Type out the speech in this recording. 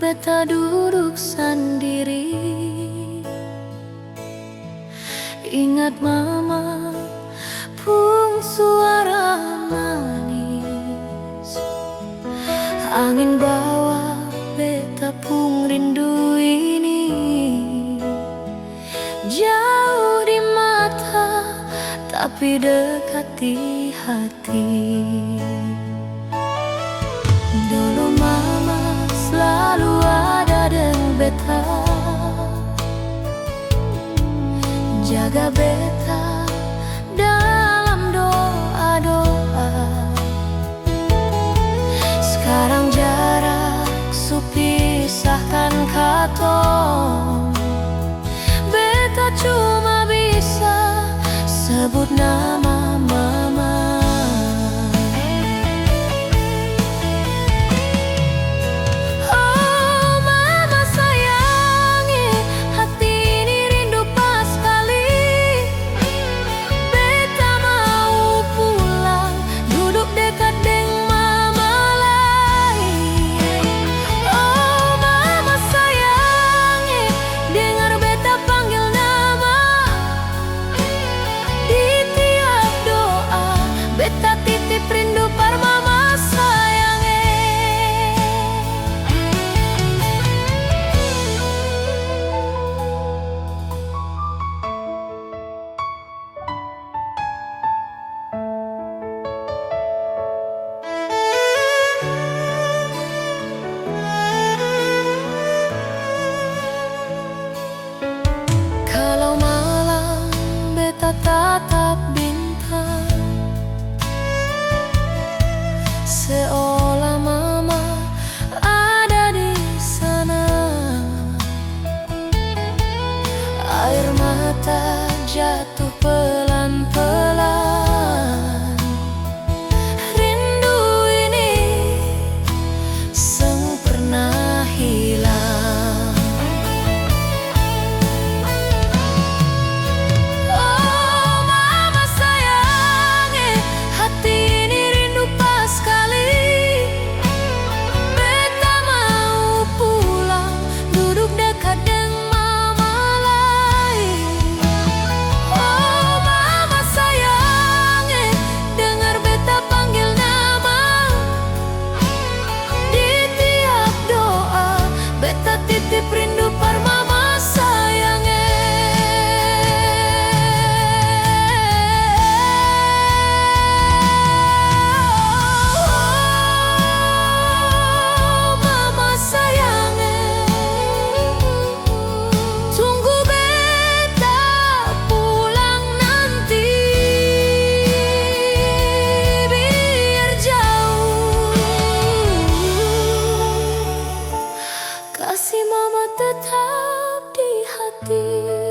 beta duduk sendiri, ingat mama pung suara manis, angin bawa beta pung rindu ini, jauh di mata tapi dekat di hati. Dulu mama selalu ada dengan beta, jaga beta dalam doa-doa. Sekarang jarak supisahkan katong, beta cuma bisa sebut nama mama. Beta titip rindu par mama sayange. Kalau malam beta tatap bintang, seolah mama ada di sana. Air mata jatuh pelan-pelan, rindu ini seng pernah hilang. Oh mama sayange, hati ini rindu pas sekali. Beta mau pulang, duduk dekat dengan mama lagi. Oh mama sayange, dengar beta panggil nama. Di tiap doa, beta titip rindu par mama sayange. Mama sayange, tunggu beta pulang nanti, biar jauh. Kasih mama tetap di hati.